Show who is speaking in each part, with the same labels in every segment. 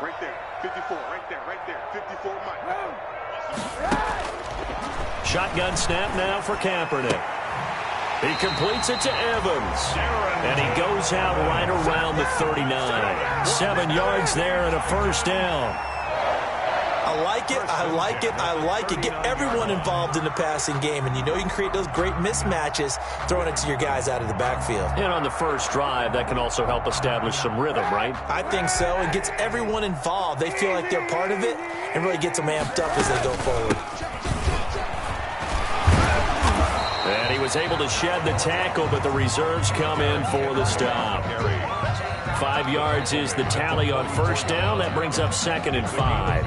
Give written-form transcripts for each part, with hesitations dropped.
Speaker 1: Right there. 54. Right there. 54 Mike.
Speaker 2: Shotgun snap now for Kaepernick. He completes it to Evans. And he goes out right around the 39. 7 yards there and a first down.
Speaker 3: I like it, I like it, I like it. Get everyone involved in the passing game, and you know you can create those great mismatches throwing it to your guys out of the backfield.
Speaker 2: And on the first drive, that can also help establish some rhythm, right?
Speaker 3: I think so. It gets everyone involved. They feel like they're part of it and really gets them amped up as they go forward.
Speaker 2: And he was able to shed the tackle, but the reserves come in for the stop. 5 yards is the tally on first down. That brings up 2nd and 5.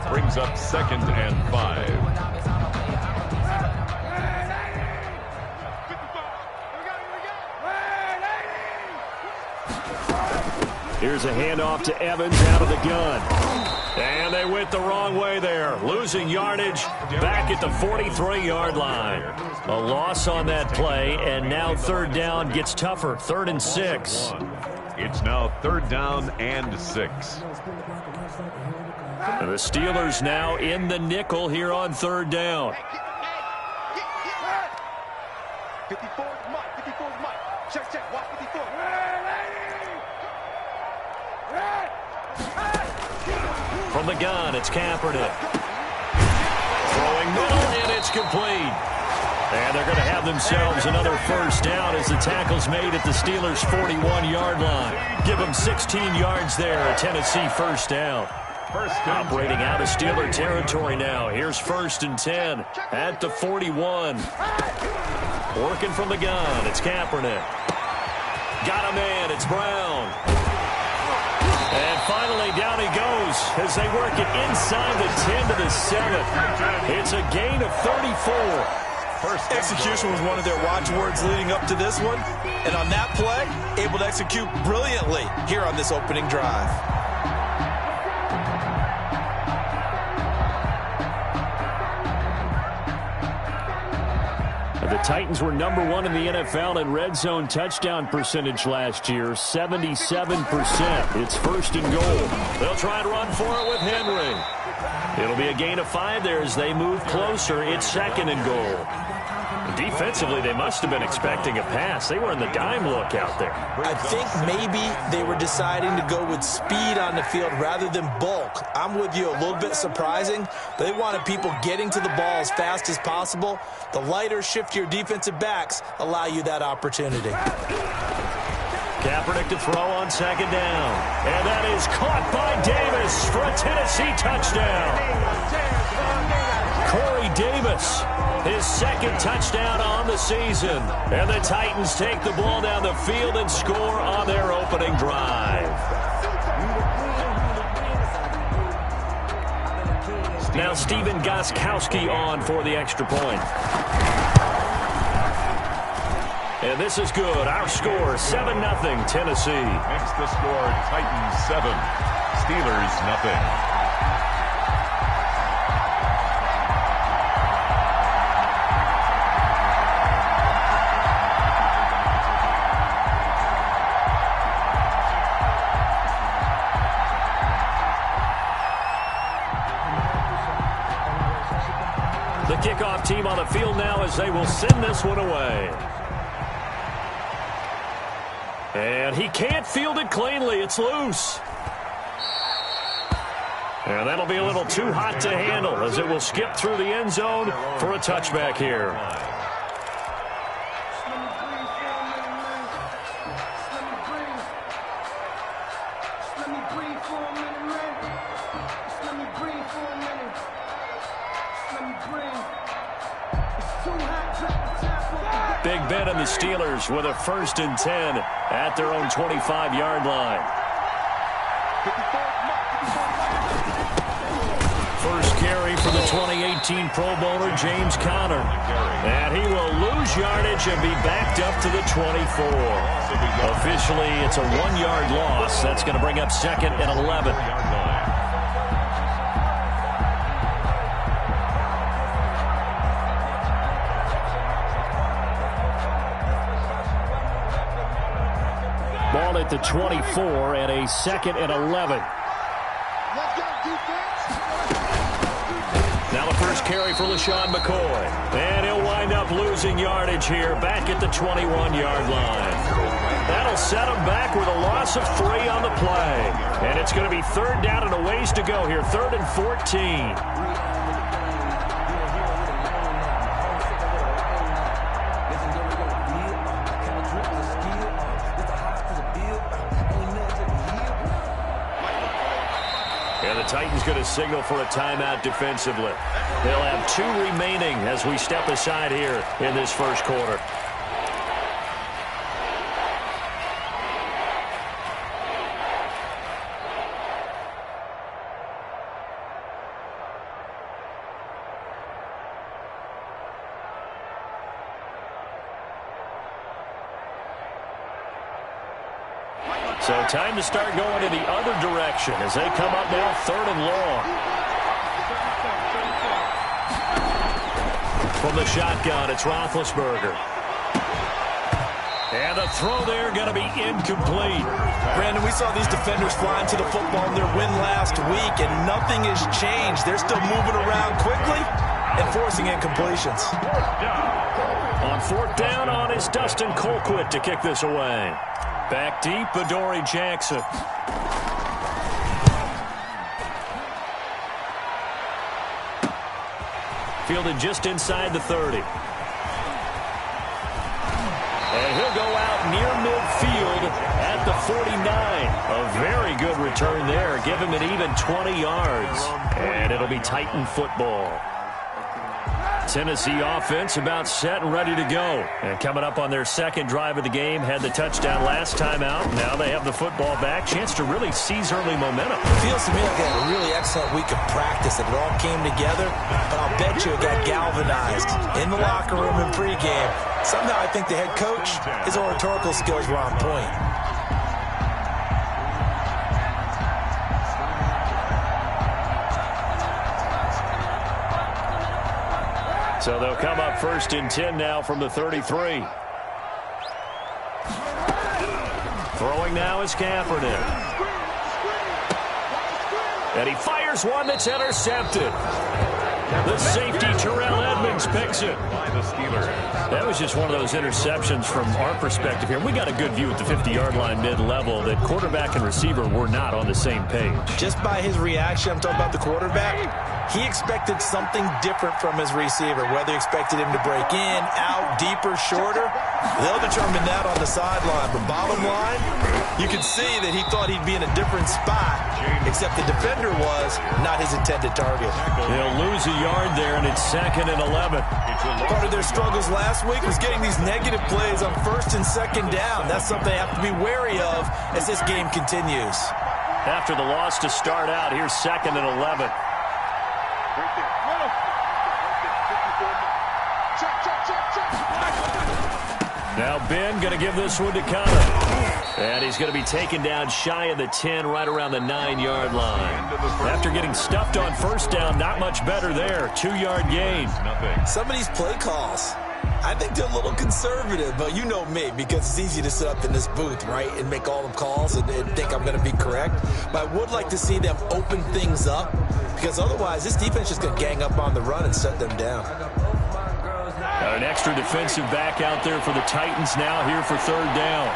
Speaker 4: Brings up 2nd and 5.
Speaker 2: Here's a handoff to Evans out of the gun. And they went the wrong way there. Losing yardage back at the 43-yard line. A loss on that play, and now 3rd down gets tougher. 3rd and 6.
Speaker 4: It's now 3rd down and 6.
Speaker 2: And the Steelers now in the nickel here on 3rd down.
Speaker 1: 54 Mike. 54 Mike. Check. Watch 54.
Speaker 2: From the gun, it's Kaepernick. Throwing middle, and it's complete. And they're going to have themselves another first down as the tackle's made at the Steelers' 41-yard line. Give them 16 yards there, a Tennessee first down. Operating out of Steeler territory now. Here's 1st and 10 at the 41. Working from the gun, it's Kaepernick. Got a man, it's Brown. And finally, down he goes as they work it inside the 10 to the 7. It's a gain of 34.
Speaker 3: First execution was one of their watchwords leading up to this one. And on that play, able to execute brilliantly here on this opening drive.
Speaker 2: The Titans were #1 in the NFL in red zone touchdown percentage last year, 77%. It's 1st and goal. They'll try and run for it with Henry. It'll be a gain of 5 there as they move closer. It's 2nd and goal. Defensively, they must have been expecting a pass. They were in the dime look out there.
Speaker 3: I think maybe they were deciding to go with speed on the field rather than bulk. I'm with you, a little bit surprising. They wanted people getting to the ball as fast as possible. The lighter, shiftier defensive backs allow you that opportunity.
Speaker 2: Kaepernick to throw on 2nd down. And that is caught by Davis for a Tennessee touchdown. Corey Davis, his 2nd touchdown on the season. And the Titans take the ball down the field and score on their opening drive. Now Stephen Gostkowski on for the extra point. And this is good. Our score, 7-0 Tennessee.
Speaker 4: Makes the score Titans 7, Steelers nothing.
Speaker 2: The kickoff team on the field now as they will send this one away. And he can't field it cleanly. It's loose. And that'll be a little too hot to handle as it will skip through the end zone for a touchback here. Big Ben and the Steelers with a 1st and 10 at their own 25-yard line. First carry for the 2018 Pro Bowler, James Conner. And he will lose yardage and be backed up to the 24. Officially, it's a 1-yard loss. That's going to bring up 2nd and 11. Ball at the 24 and a 2nd and 11. Now the first carry for LaShawn McCoy. And he'll wind up losing yardage here back at the 21-yard line. That'll set him back with a loss of 3 on the play. And it's going to be 3rd down and a ways to go here. 3rd and 14. And the Titans going to signal for a timeout defensively. They'll have 2 remaining as we step aside here in this first quarter. So time to start going in the other direction as they come up now 3rd and long. From the shotgun, it's Roethlisberger. And the throw there going to be incomplete.
Speaker 3: Brandon, we saw these defenders flying to the football in their win last week, and nothing has changed. They're still moving around quickly and forcing incompletions.
Speaker 2: On 4th down on is Dustin Colquitt to kick this away. Back deep, Adoree Jackson. Fielded just inside the 30. And he'll go out near midfield at the 49. A very good return there. Give him an even 20 yards. And it'll be Titan football. Tennessee offense about set and ready to go. And coming up on their second drive of the game, had the touchdown last time out. Now they have the football back. Chance to really seize early momentum.
Speaker 3: It feels to me like they had a really excellent week of practice. It all came together, but I'll bet you it got galvanized in the locker room in pregame. Somehow I think the head coach, his oratorical skills were on point.
Speaker 2: So they'll come up 1st and 10 now from the 33. Throwing now is Kaepernick. And he fires one that's intercepted. The safety, Terrell Edmonds, picks it.
Speaker 4: By the Steelers.
Speaker 2: That was just one of those interceptions from our perspective here. We got a good view at the 50-yard line mid-level that quarterback and receiver were not on the same page.
Speaker 3: Just by his reaction, I'm talking about the quarterback, he expected something different from his receiver, whether he expected him to break in, out, deeper, shorter. They'll determine that on the sideline. But bottom line, you can see that he thought he'd be in a different spot, except the defender was not his intended target.
Speaker 2: They'll lose a yard there, and it's 2nd and 11.
Speaker 3: Part of their struggles last week was getting these negative plays on 1st and 2nd down. That's something they have to be wary of as this game continues.
Speaker 2: After the loss to start out, here's 2nd and 11. Now Ben going to give this one to Connor. And he's going to be taken down shy of the 10, right around the 9-yard line. After getting stuffed on 1st down, not much better there. 2-yard gain.
Speaker 3: Some of these play calls, I think they're a little conservative, but you know me, because it's easy to sit up in this booth, right, and make all the calls and think I'm going to be correct. But I would like to see them open things up, because otherwise this defense is going to gang up on the run and shut them down.
Speaker 2: Got an extra defensive back out there for the Titans now here for 3rd down.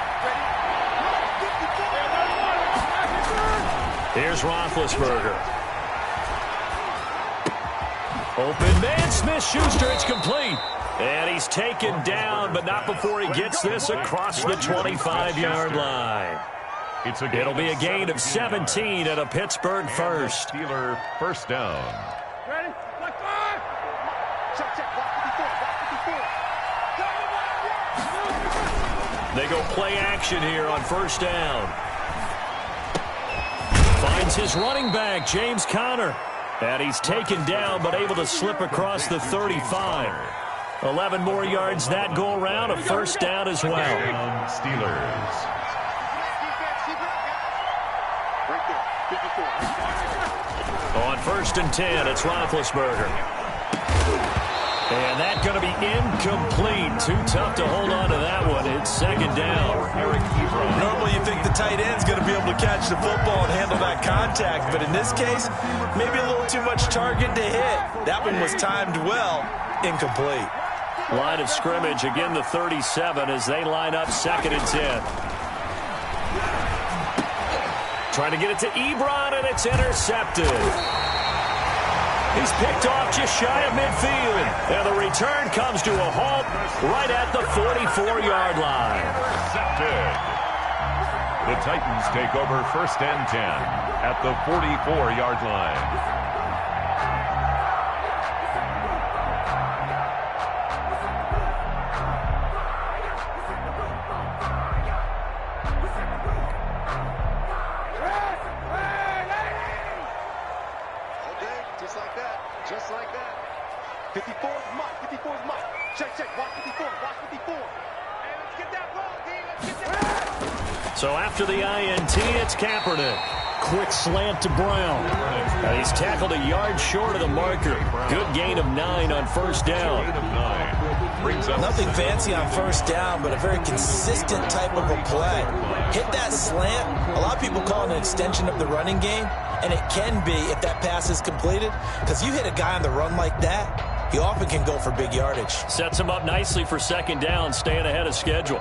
Speaker 2: Here's Roethlisberger. Open man, Smith-Schuster, it's complete. And he's taken down, but not before he gets this across the 25-yard line. It'll be a gain of 17 at a Pittsburgh first.
Speaker 4: Steeler 1st down.
Speaker 1: Ready? Black 5. Check, check. Block 54.
Speaker 2: They go play action here on 1st down. Finds his running back, James Conner. And he's taken down, but able to slip across the 35. 11 more yards that go around, a 1st down as well.
Speaker 4: Steelers.
Speaker 2: On 1st and 10, it's Roethlisberger. And that's going to be incomplete. Too tough to hold on to that one. It's second down.
Speaker 3: Normally you think the tight end's going to be able to catch the football and handle that contact, but in this case, maybe a little too much target to hit. That one was timed well, incomplete.
Speaker 2: Line of scrimmage, again the 37 as they line up second and 10. Trying to get it to Ebron, and it's intercepted. He's picked off just shy of midfield. And the return comes to a halt right at the 44-yard line.
Speaker 4: Intercepted. The Titans take over first and 10 at the 44-yard line.
Speaker 1: Just like that. 54 is Mike. 54 is Mike. Check, check. Watch 54. Watch 54. Hey, let's get that ball, D. Let's get that.
Speaker 2: So after the INT, it's Kaepernick. Quick slant to Brown. He's tackled a yard short of the marker. Good gain of 9 on first down.
Speaker 3: Nothing fancy on first down, but a very consistent type of a play. Hit that slant. A lot of people call it an extension of the running game, and it can be if that pass is completed, because you hit a guy on the run like that, he often can go for big yardage.
Speaker 2: Sets him up nicely for second down, staying ahead of schedule.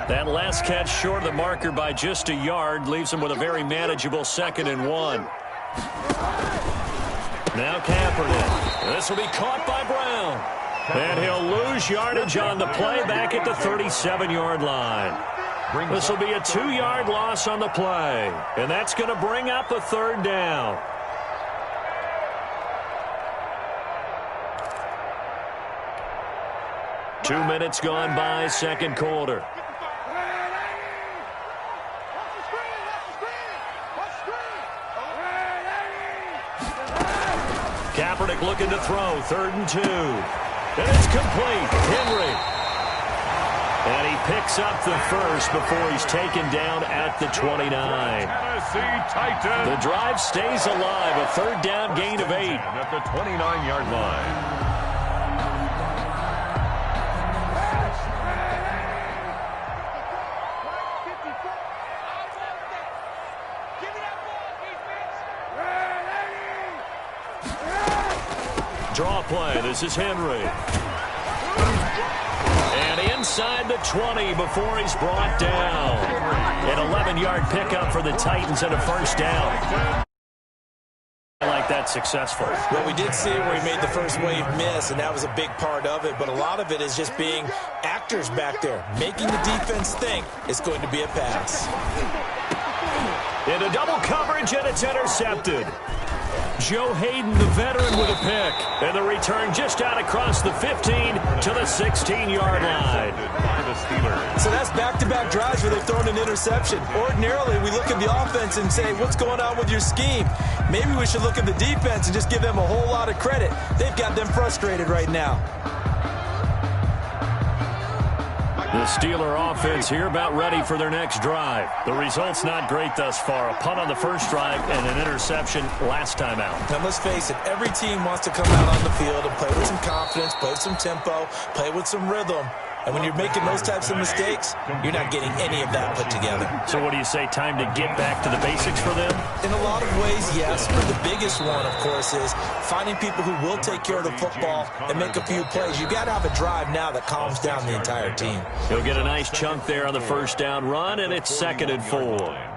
Speaker 2: That last catch short of the marker by just a yard leaves him with a very manageable second and 1. Now Kaepernick. This will be caught by Brown. And he'll lose yardage on the play back at the 37-yard line. This will be a 2-yard loss on the play. And that's going to bring up a third down. Two minutes gone by, second quarter. Kaepernick looking to throw, 3rd and 2. And it's complete. Henry. And he picks up the first before he's taken down at the 29. The drive stays alive. A third down gain of 8.
Speaker 4: At the 29-yard line.
Speaker 2: Draw play. This is Henry. And inside the 20 before he's brought down. An 11-yard pickup for the Titans and a first down. I like that successful.
Speaker 3: Well, we did see where he made the first wave miss, and that was a big part of it. But a lot of it is just being actors back there, making the defense think it's going to be a pass.
Speaker 2: Into double coverage, and it's intercepted. Joe Hayden, the veteran, with a pick. And the return just out across the 15 to the 16-yard line.
Speaker 3: So that's back-to-back drives where they've thrown an interception. Ordinarily, we look at the offense and say, what's going on with your scheme? Maybe we should look at the defense and just give them a whole lot of credit. They've got them frustrated right now.
Speaker 2: The Steeler offense here about ready for their next drive. The result's not great thus far. A punt on the first drive and an interception last time out.
Speaker 3: Now, let's face it, every team wants to come out on the field and play with some confidence, play with some tempo, play with some rhythm. And when you're making those types of mistakes, you're not getting any of that put together.
Speaker 2: So what do you say, time to get back to the basics for them?
Speaker 3: In a lot of ways, yes. But the biggest one, of course, is finding people who will take care of the football and make a few plays. You've got to have a drive now that calms down the entire team.
Speaker 2: He'll get a nice chunk there on the first down run, and it's 2nd and 4.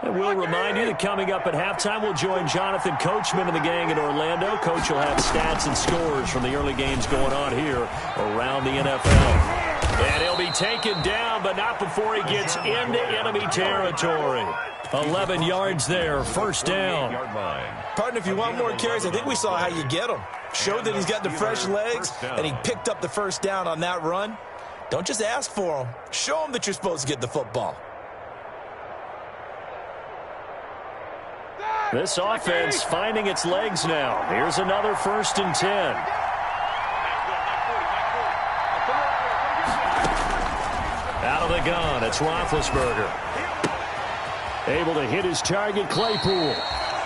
Speaker 2: And we'll remind you that coming up at halftime, we'll join Jonathan Coachman and the gang in Orlando. Coach will have stats and scores from the early games going on here around the NFL. And he'll be taken down, but not before he gets into enemy territory. 11 yards there, first down.
Speaker 3: Partner, if you want more carries, I think we saw how you get them. Showed that he's got the fresh legs, and he picked up the first down on that run. Don't just ask for them. Show them that you're supposed to get the football.
Speaker 2: This offense finding its legs now. Here's another 1st and 10. Out of the gun, it's Roethlisberger. Able to hit his target, Claypool.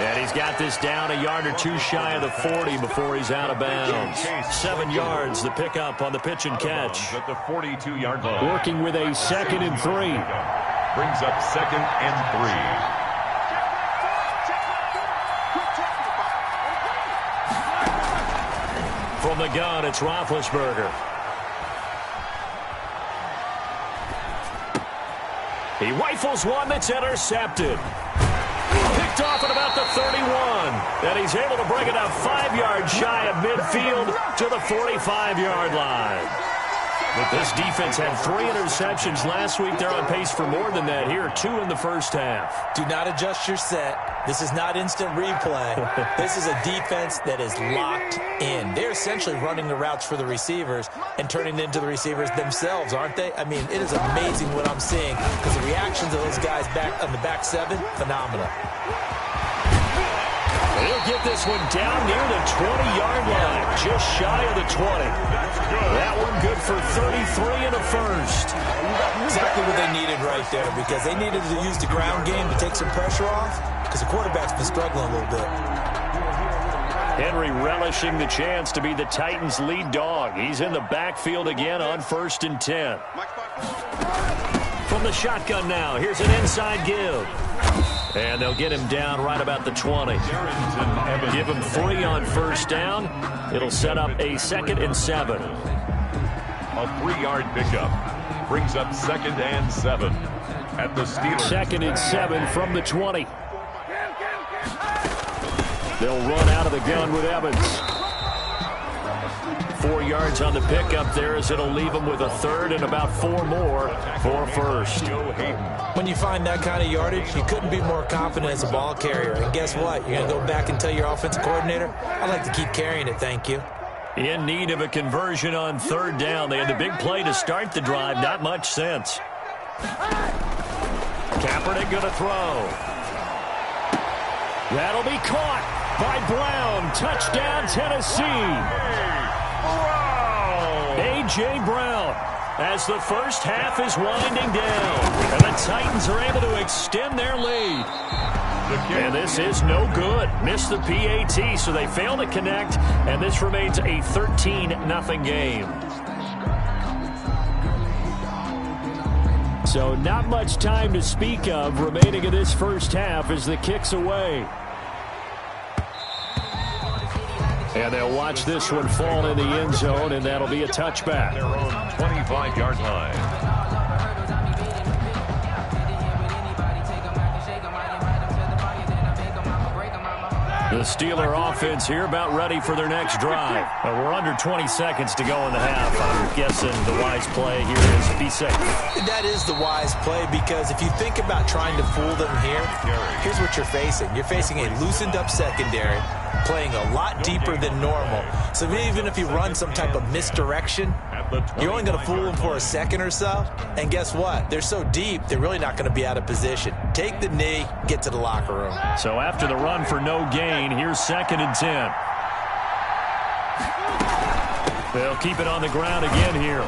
Speaker 2: And he's got this down a yard or two shy of the 40 before he's out of bounds. 7 yards, the pickup on the pitch and catch.
Speaker 4: At the 42-yard line.
Speaker 2: Working with a 2nd and 3.
Speaker 4: Brings up 2nd and 3.
Speaker 2: From the gun, it's Roethlisberger. He rifles one that's intercepted. Picked off at about the 31. And he's able to bring it up 5 yards shy of midfield to the 45-yard line. This defense had 3 interceptions last week. They're on pace for more than that here. 2 in the first half.
Speaker 3: Do not adjust your set. This is not instant replay. This is a defense that is locked in. They're essentially running the routes for the receivers and turning it into the receivers themselves, aren't they? I mean, it is amazing what I'm seeing because the reactions of those guys back on the back 7, phenomenal.
Speaker 2: He'll get this one down near the 20-yard line, just shy of the 20. That one good for 33 in the first.
Speaker 3: Exactly what they needed right there because they needed to use the ground game to take some pressure off because the quarterback's been struggling a little bit.
Speaker 2: Henry relishing the chance to be the Titans' lead dog. He's in the backfield again on 1st and 10. From the shotgun now, here's an inside give. And they'll get him down right about the 20. Give him 3 on 1st down. It'll set up a 2nd and 7.
Speaker 4: A 3-yard pickup. Brings up 2nd and 7 at the Steelers.
Speaker 2: 2nd and 7 from the 20. They'll run out of the gun with Evans. 4 yards on the pickup there as it'll leave them with a 3rd and about 4 more for 1st.
Speaker 3: When you find that kind of yardage, you couldn't be more confident as a ball carrier. And guess what? You're going to go back and tell your offensive coordinator, I'd like to keep carrying it, thank you.
Speaker 2: In need of a conversion on 3rd down. They had the big play to start the drive. Not much sense. Kaepernick going to throw. That'll be caught by Brown. Touchdown, Tennessee. A.J. Brown as the first half is winding down. And the Titans are able to extend their lead. And this is no good. Missed the PAT, so they fail to connect. And this remains a 13-0 game. So not much time to speak of remaining in this first half as the kick's away. And they'll watch this one fall in the end zone, and that'll be a touchback.
Speaker 4: Their own 25-yard line.
Speaker 2: The Steeler offense here about ready for their next drive. We're under 20 seconds to go in the half. I'm guessing the wise play here is be safe.
Speaker 3: That is the wise play because if you think about trying to fool them here, here's what you're facing. You're facing a loosened up secondary, playing a lot deeper than normal. So even if you run some type of misdirection, you're only going to fool them for a second or so. And guess what? They're so deep, they're really not going to be out of position. Take the knee, get to the locker room.
Speaker 2: So after the run for no gain, here's 2nd and 10. They'll keep it on the ground again here.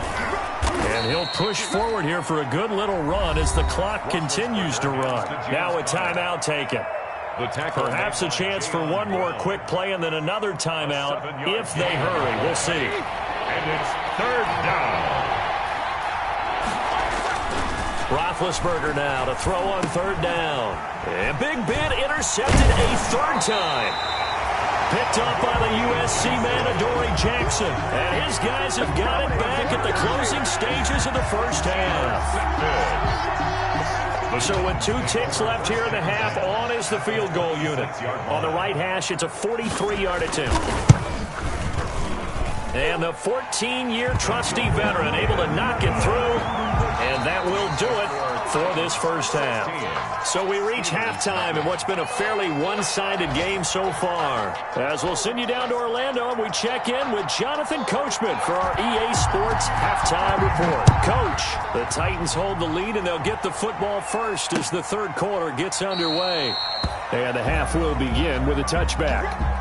Speaker 2: And he'll push forward here for a good little run as the clock continues to run. Now a timeout taken. Perhaps a chance for one more quick play and then another timeout if they hurry. We'll see.
Speaker 4: And it's 3rd down.
Speaker 2: Roethlisberger now to throw on 3rd down. And Big Ben intercepted a 3rd time. Picked up by the USC man, Adoree Jackson. And his guys have got it back at the closing stages of the first half. So with 2 ticks left here in the half, on is the field goal unit. On the right hash, it's a 43-yard attempt. And the 14-year trusty veteran able to knock it through. And that will do it for this first half. So we reach halftime in what's been a fairly one-sided game so far. As we'll send you down to Orlando and we check in with Jonathan Coachman for our EA Sports Halftime Report. Coach, the Titans hold the lead and they'll get the football first as the 3rd quarter gets underway. And the half will begin with a touchback.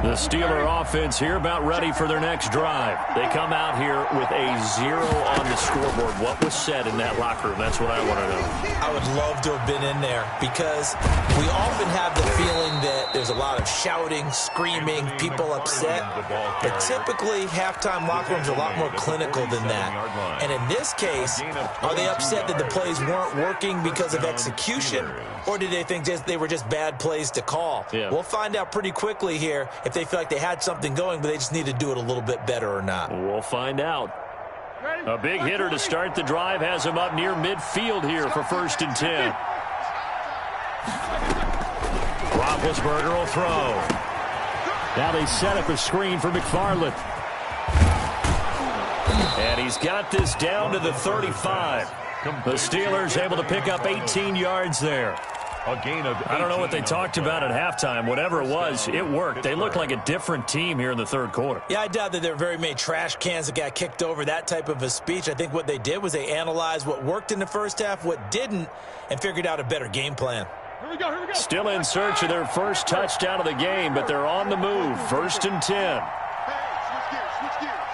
Speaker 2: The Steeler offense here about ready for their next drive. They come out here with a 0 on the scoreboard. What was said in that locker room? That's what I want to know.
Speaker 3: I would love to have been in there because we often have the feeling that there's a lot of shouting, screaming, people upset. But typically, halftime locker rooms are a lot more clinical than that. And in this case, are they upset that the plays weren't working because of execution? Or did they think they were just bad plays to call?
Speaker 2: Yeah.
Speaker 3: We'll find out pretty quickly here if they feel like they had something going, but they just need to do it a little bit better or not.
Speaker 2: We'll find out. A big hitter to start the drive has him up near midfield here for 1st and 10. Roethlisberger will throw. Now they set up a screen for McFarland. And he's got this down to the 35. The Steelers able to pick up 18 yards there.
Speaker 4: A gain of 18.
Speaker 2: I don't know what they talked about at halftime. Whatever it was, it worked. They look like a different team here in the third quarter.
Speaker 3: Yeah, I doubt that there were very many trash cans that got kicked over, that type of a speech. I think what they did was they analyzed what worked in the first half, what didn't, and figured out a better game plan.
Speaker 1: Here we go, here we go.
Speaker 2: Still in search of their first touchdown of the game, but they're on the move. 1st and 10.
Speaker 1: Hey, switch gears, switch gears.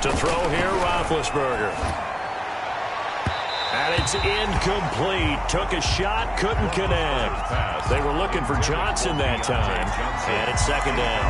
Speaker 2: To throw here, Roethlisberger. And it's incomplete. Took a shot, couldn't connect. They were looking for Johnson that time. And it's 2nd down.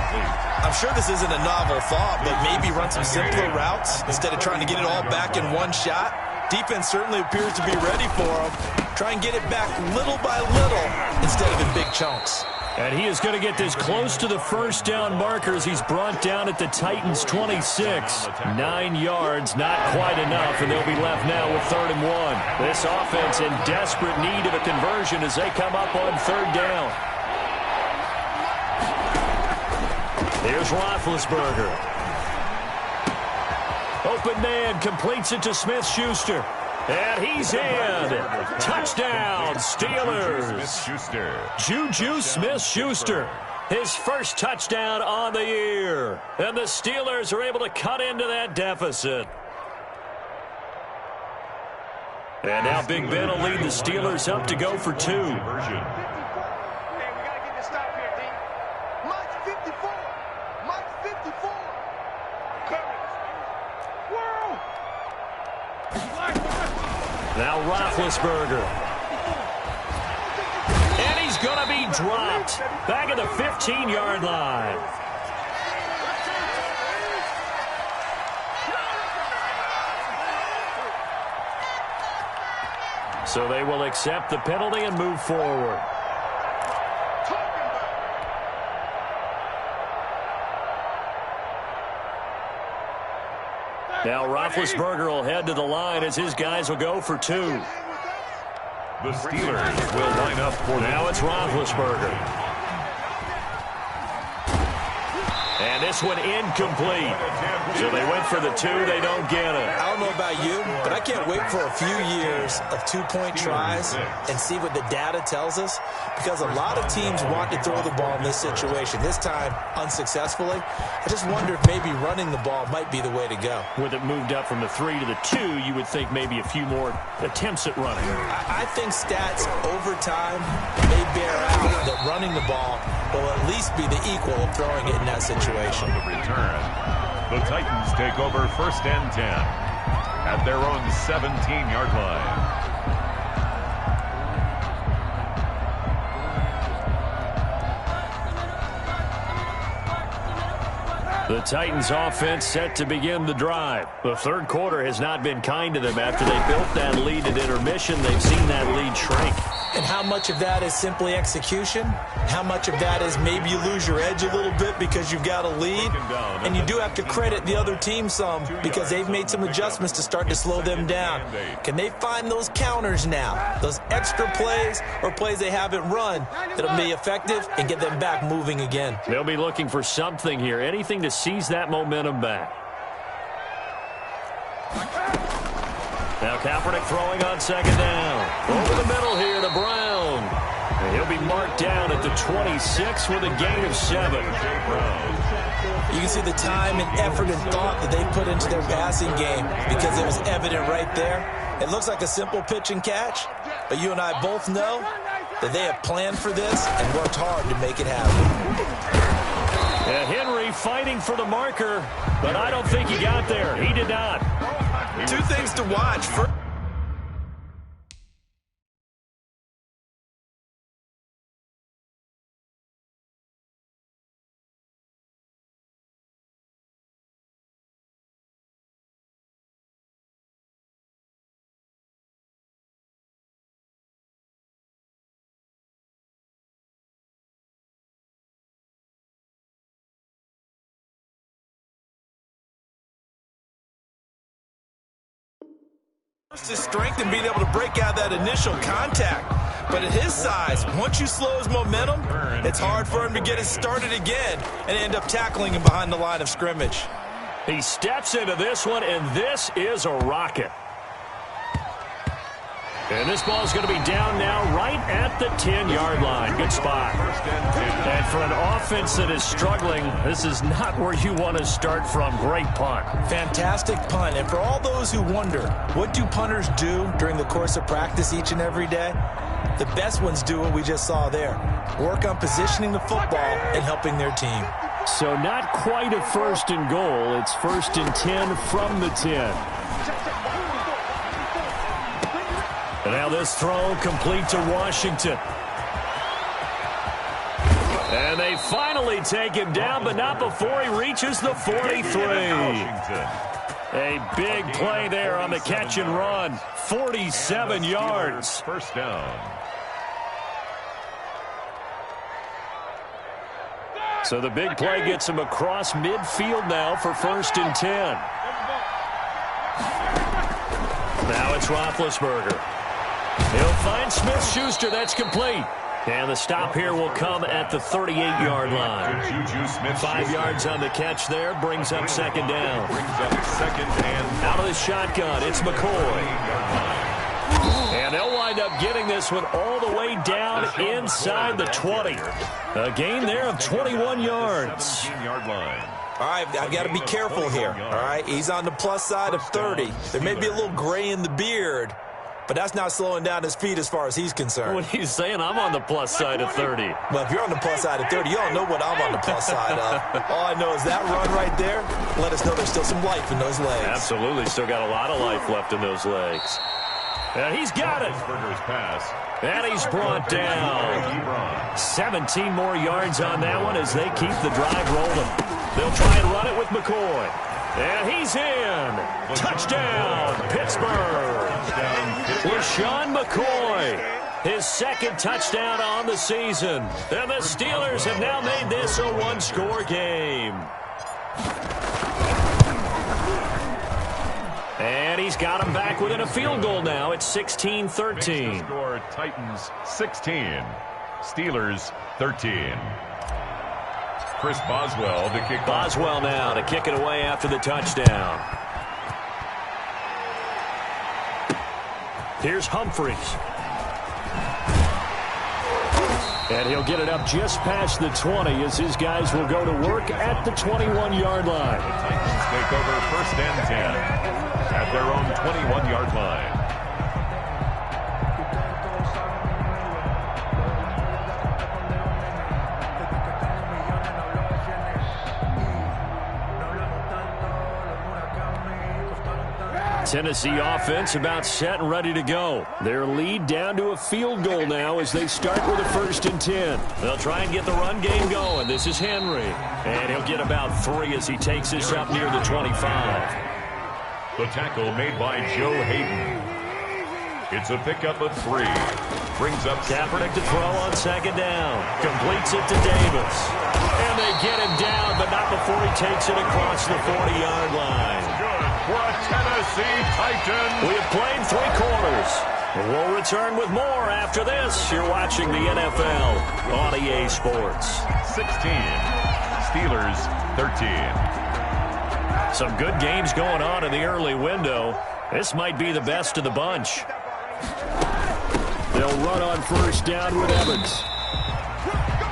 Speaker 3: I'm sure this isn't a novel thought, but maybe run some simpler routes instead of trying to get it all back in one shot. Defense certainly appears to be ready for them. Try and get it back little by little instead of in big chunks.
Speaker 2: And he is going to get this close to the 1st down markers. He's brought down at the Titans' 26. 9 yards, not quite enough, and they'll be left now with 3rd and 1. This offense in desperate need of a conversion as they come up on 3rd down. Here's Roethlisberger. Open man, completes it to Smith-Schuster. And he's in. Touchdown, Steelers. Juju Smith-Schuster. His first touchdown on the year. And the Steelers are able to cut into that deficit. And now Big Ben will lead the Steelers up to go for 2.
Speaker 1: Hey, we got to get this stop here, D. Mike's 54. Mike's 54. Whoa.
Speaker 2: Now Roethlisberger. And he's going to be dropped. Back at the 15-yard line. So they will accept the penalty and move forward. Now Roethlisberger will head to the line as his guys will go for 2.
Speaker 4: The Steelers will line up for
Speaker 2: now it's Roethlisberger. And this one incomplete. So they went for the 2. They don't get it.
Speaker 3: I don't know about you, but I can't wait for a few years of 2-point tries and see what the data tells us, because a lot of teams want to throw the ball in this situation. This time, unsuccessfully. I just wonder if maybe running the ball might be the way to go.
Speaker 2: With it moved up from the 3 to the 2, you would think maybe a few more attempts at running.
Speaker 3: I think stats over time may bear out that running the ball will at least be the equal of throwing it in that situation.
Speaker 4: On the return, the Titans take over 1st and 10 at their own 17-yard line.
Speaker 2: The Titans offense set to begin the drive. The third quarter has not been kind to them after they built that lead at intermission. They've seen that lead shrink.
Speaker 3: And how much of that is simply execution? How much of that is maybe you lose your edge a little bit because you've got a lead? And you do have to credit the other team some because they've made some adjustments to start to slow them down. Can they find those counters now, those extra plays or plays they haven't run that'll be effective and get them back moving again?
Speaker 2: They'll be looking for something here, anything to seize that momentum back. Now Kaepernick throwing on second down. Over the middle here to Brown. And he'll be marked down at the 26 with a gain of 7.
Speaker 3: You can see the time and effort and thought that they put into their passing game because it was evident right there. It looks like a simple pitch and catch, but you and I both know that they have planned for this and worked hard to make it happen.
Speaker 2: And Henry fighting for the marker, but I don't think he got there. He did not.
Speaker 3: Two things to watch. First, his strength and being able to break out that initial contact. But at his size, once you slow his momentum, it's hard for him to get it started again and end up tackling him behind the line of scrimmage.
Speaker 2: He steps into this one, and this is a rocket. And this ball is going to be down now right at the 10-yard line. Good spot. And for an offense that is struggling, this is not where you want to start from. Great punt.
Speaker 3: Fantastic punt. And for all those who wonder, what do punters do during the course of practice each and every day? The best ones do what we just saw there. Work on positioning the football and helping their team.
Speaker 2: So not quite a first and goal. It's first and 10 from the 10. And now this throw complete to Washington. And they finally take him down, but not before he reaches the 43. A big play there on the catch and run. 47 yards.
Speaker 4: First down.
Speaker 2: So the big play gets him across midfield now for first and 10. Now it's Roethlisberger. He'll find Smith-Schuster. That's complete. And the stop here will come at the 38-yard line. 5 yards on the catch there. Brings up second down. Out of the shotgun, it's McCoy. And they'll wind up getting this one all the way down inside the 20. A gain there of 21 yards.
Speaker 3: All right, I've got to be careful here. All right, he's on the plus side of 30. There may be a little gray in the beard, but that's not slowing down his feet as far as he's concerned.
Speaker 2: What he's saying, I'm on the plus side of 30.
Speaker 3: Well, if you're on the plus side of 30, you all know what I'm on the plus side of. All I know is that run right there let us know there's still some life in those legs.
Speaker 2: Absolutely, still got a lot of life left in those legs. And he's got it. And he's brought down. 17 more yards on that one as they keep the drive rolling. They'll try and run it with McCoy. And he's in. Touchdown, Pittsburgh. LaShawn McCoy, his second touchdown on the season. And the Steelers have now made this a one-score game. And he's got him back within a field goal now. It's 16-13.
Speaker 4: Score Titans 16, Steelers 13. Chris Boswell to kick.
Speaker 2: Boswell now to kick it away after the touchdown. Here's Humphries. And he'll get it up just past the 20 as his guys will go to work at the 21-yard line.
Speaker 4: The Titans take over first and 10 at their own 21-yard line.
Speaker 2: Tennessee offense about set and ready to go. Their lead down to a field goal now as they start with a first and 10. They'll try and get the run game going. This is Henry. And he'll get about 3 as he takes this up near the 25.
Speaker 4: The tackle made by Joe Hayden. It's a pickup of 3. Brings up
Speaker 2: Kaepernick to throw on second down. Completes it to Davis. And they get him down, but not before he takes it across the 40-yard line.
Speaker 4: good for a Tennessee Titan.
Speaker 2: We have played 3 quarters. We'll return with more after this. You're watching the NFL on EA Sports.
Speaker 4: 16. Steelers 13.
Speaker 2: Some good games going on in the early window. This might be the best of the bunch. They'll run on first down with Evans.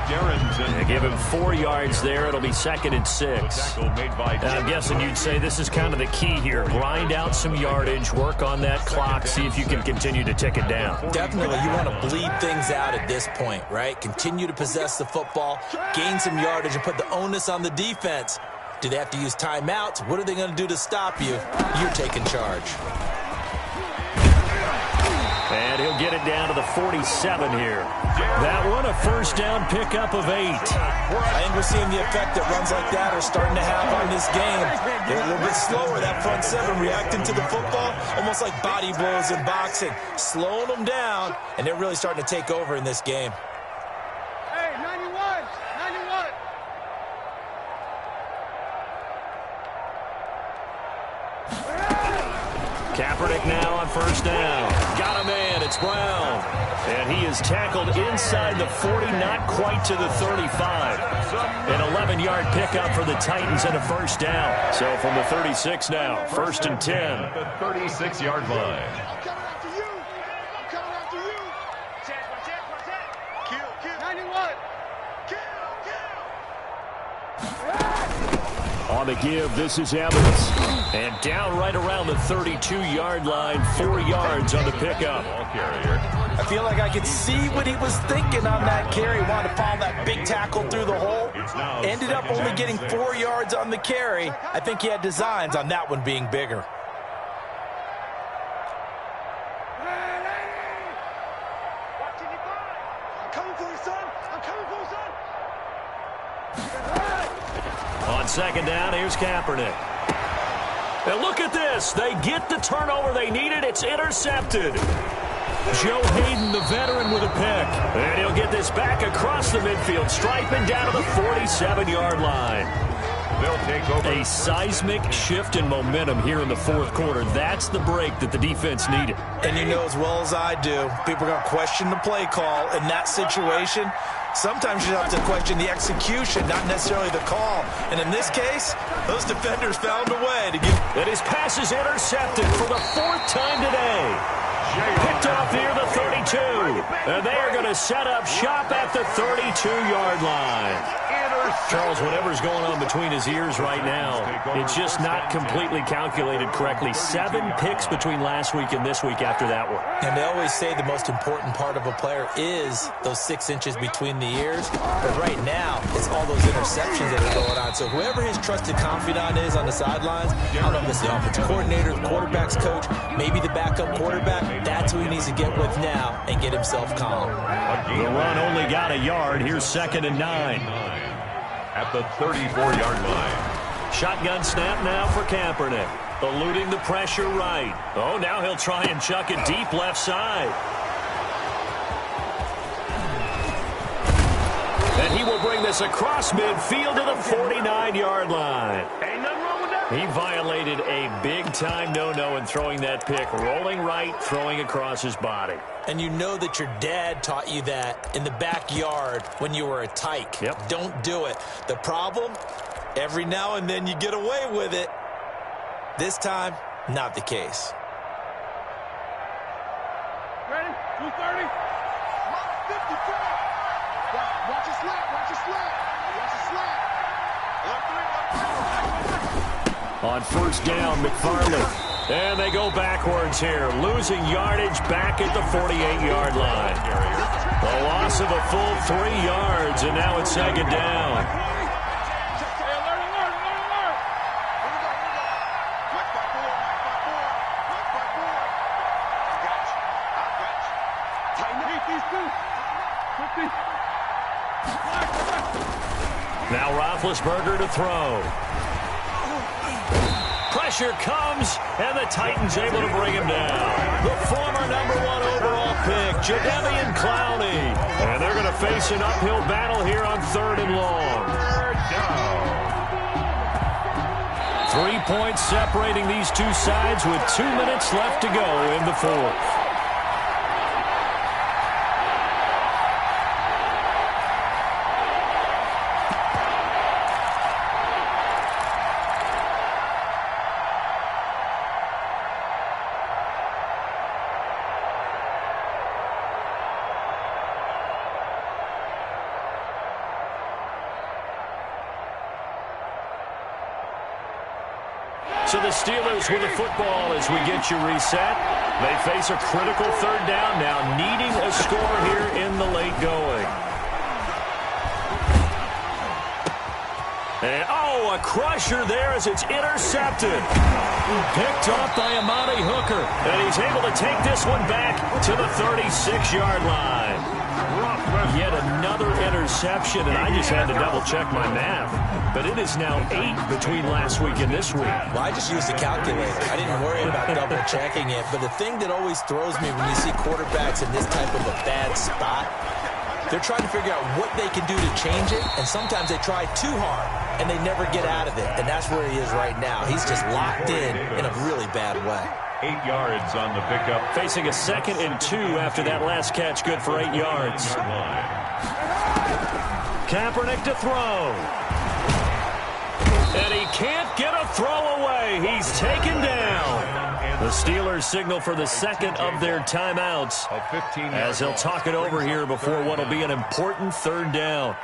Speaker 2: They give him 4 yards there. It'll be 2nd and 6. I'm guessing you'd say this is kind of the key here. Grind out some yardage, work on that clock, see if you can continue to tick it down.
Speaker 3: Definitely, you want to bleed things out at this point, right? Continue to possess the football, gain some yardage, and put the onus on the defense. Do they have to use timeouts? What are they going to do to stop you? You're taking charge.
Speaker 2: And he'll get it down to the 47 here. That one, a first down pickup of 8.
Speaker 3: I think we're seeing the effect that runs like that are starting to have on this game. They're a little bit slower, that front 7, reacting to the football, almost like body blows in boxing, slowing them down, and they're really starting to take over in this game.
Speaker 1: Hey, 91, 91.
Speaker 2: Kaepernick now on first down. Got a man. It's Brown. And he is tackled inside the 40, not quite to the 35. An 11-yard pickup for the Titans and a first down. So from the 36 now, 1st and 10.
Speaker 4: The 36-yard line.
Speaker 1: I'm coming after you. I'm coming after you. Kill, kill. 91. Kill.
Speaker 2: On the give, this is Evans. And down right around the 32-yard line, 4 yards on the pickup.
Speaker 4: Ball carrier.
Speaker 3: I feel like I could see what he was thinking on that carry. Wanted to follow that big tackle through the hole. Ended up only getting 4 yards on the carry. I think he had designs on that one being bigger.
Speaker 1: I'm coming for you, son. I'm coming for you, son.
Speaker 2: On second down, here's Kaepernick. And look at this. They get the turnover they needed. It's intercepted. Joe Hayden, the veteran, with a pick. And he'll get this back across the midfield stripe and down to the 47-yard line.
Speaker 4: They'll take over.
Speaker 2: A seismic shift in momentum here in the 4th quarter. That's the break that the defense needed.
Speaker 3: And you know as well as I do, people are going to question the play call in that situation. Sometimes you have to question the execution, not necessarily the call. And in this case, those defenders found a way to get...
Speaker 2: And his pass is intercepted for the 4th time today. Picked off near the 32. And they are going to set up shop at the 32-yard line. Charles, whatever's going on between his ears right now, it's just not completely calculated correctly. 7 picks between last week and this week after that one.
Speaker 3: And they always say the most important part of a player is those 6 inches between the ears. But right now, it's all those interceptions that are going on. So whoever his trusted confidant is on the sidelines, I don't know if it's the offensive coordinator, the quarterback's coach, maybe the backup quarterback, that's who he needs to get with now and get himself calm.
Speaker 2: The run only got a yard. Here's 2nd and 9.
Speaker 4: At the 34-yard line.
Speaker 2: Shotgun snap now for Kaepernick. Eluding the pressure right. Oh, now he'll try and chuck it deep left side. And he will bring this across midfield to the 49-yard line.
Speaker 1: Ain't nothing wrong with that.
Speaker 2: He violated a big-time no-no in throwing that pick. Rolling right, throwing across his body.
Speaker 3: And you know that your dad taught you that in the backyard when you were a tyke.
Speaker 2: Yep.
Speaker 3: Don't do it. The problem, every now and then you get away with it. This time, not the case.
Speaker 1: Ready? 230. 54. Watch your slap. Watch your slap. Watch your slap.
Speaker 2: On first down, McFarland. And they go backwards here, losing yardage back at the 48-yard line. The loss of a full 3 yards, and now it's 2nd down. Now Roethlisberger to throw. Pressure comes, and the Titans able to bring him down. The former #1 Jadeveon Clowney. And they're going to face an uphill battle here on 3rd and long. 3 points separating these two sides with 2 minutes left to go in the 4th. So the Steelers with the football as we get you reset. They face a critical 3rd down now, needing a score here in the late going. And, a crusher there as it's intercepted. Picked off by Amani Hooker. And he's able to take this one back to the 36-yard line. Yet another interception, and I just had to double-check my math. But it is now 8 between last week and this week.
Speaker 3: Well, I just used a calculator. I didn't worry about double-checking it. But the thing that always throws me when you see quarterbacks in this type of a bad spot, they're trying to figure out what they can do to change it, and sometimes they try too hard, and they never get out of it. And that's where he is right now. He's just locked in a really bad way.
Speaker 4: 8 yards on the pickup.
Speaker 2: Facing a 2nd and 2 after that last catch, good for 8 yards. Kaepernick to throw. And he can't get a throw away. He's taken down. The Steelers signal for the 2nd of their timeouts as they'll talk it over here before what will be an important 3rd down.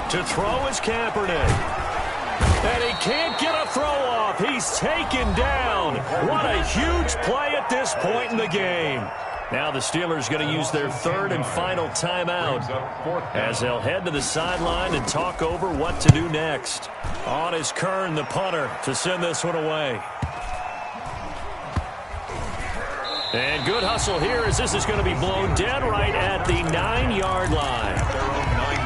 Speaker 2: To throw is Kaepernick. And he can't get a throw off. He's taken down. What a huge play at this point in the game. Now the Steelers going to use their 3rd and final timeout as they'll head to the sideline and talk over what to do next. On is Kern, the punter, to send this one away. And good hustle here as this is going to be blown dead right at the 9-yard line.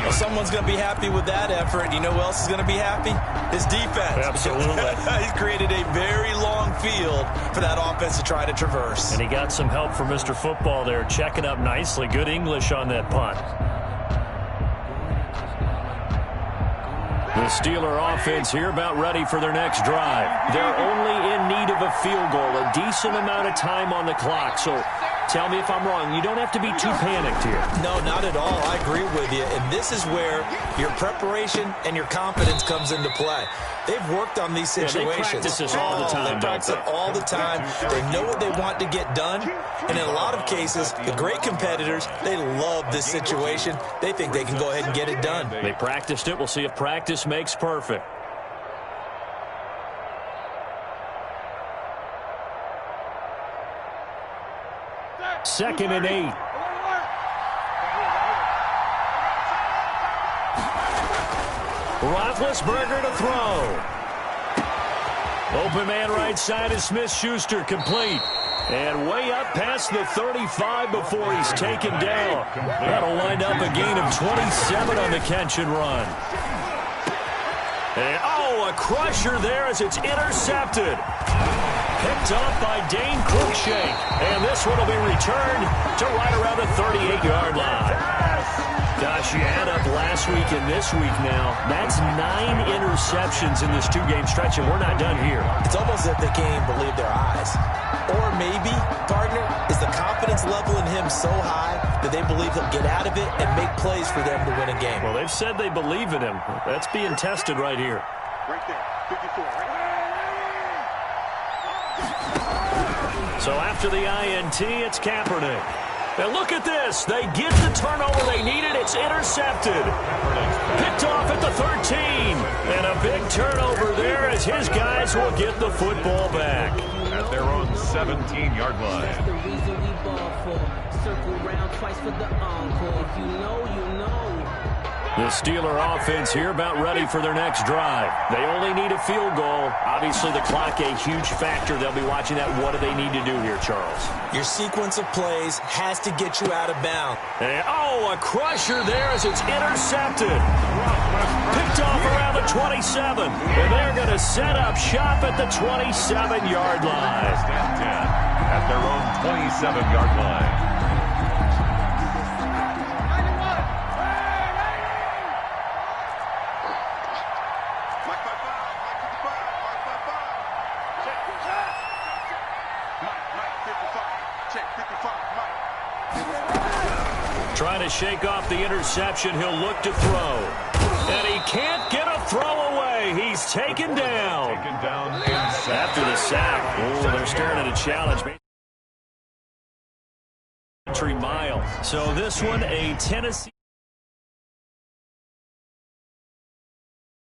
Speaker 3: Well, someone's going to be happy with that effort. You know who else is going to be happy? His defense.
Speaker 2: Absolutely.
Speaker 3: He's created a very long field for that offense to try to traverse.
Speaker 2: And he got some help from Mr. Football there, checking up nicely. Good English on that punt. The Steeler offense here about ready for their next drive. They're only in need of a field goal, a decent amount of time on the clock. So tell me if I'm wrong. You don't have to be too panicked here.
Speaker 3: No, not at all. I agree with you. And this is where your preparation and your confidence comes into play. They've worked on these situations.
Speaker 2: They practice this all the time.
Speaker 3: They practice it all the time. They know what they want to get done. And in a lot of cases, the great competitors, they love this situation. They think they can go ahead and get it done.
Speaker 2: They practiced it. We'll see if practice makes perfect. Second and 8. Roethlisberger to throw. Open man right side is Smith-Schuster, complete. And way up past the 35 before he's taken down. That'll wind up a gain of 27 on the catch and run. And, a crusher there as it's intercepted. Picked off by Dane Cruikshank. And this one will be returned to right around the 38-yard line. Gosh, you add up last week and this week now. That's 9 interceptions in this 2-game stretch, and we're not done here.
Speaker 3: It's almost as if they can't even believe their eyes. Or maybe, partner, is the confidence level in him so high that they believe he'll get out of it and make plays for them to win a game.
Speaker 2: Well, they've said they believe in him. That's being tested right here.
Speaker 1: Right there, 54, right?
Speaker 2: So after the INT, it's Kaepernick. And look at this. They get the turnover they needed. It's intercepted. Picked off at the 13. And a big turnover there as his guys will get the football back.
Speaker 4: At their own 17-yard line.
Speaker 5: The reason we ball for. Circle round twice for the encore. If you know, you know.
Speaker 2: The Steeler offense here about ready for their next drive. They only need a field goal. Obviously, the clock a huge factor. They'll be watching that. What do they need to do here, Charles?
Speaker 3: Your sequence of plays has to get you out of bounds.
Speaker 2: And, a crusher there as it's intercepted. Picked off around the 27. And they're going to set up shop at the 27-yard line.
Speaker 4: At their own 27-yard line.
Speaker 2: Trying to shake off the interception. He'll look to throw. And he can't get a throw away. He's taken down. After the sack. Oh, they're staring at a challenge. Mile. So this one, a Tennessee.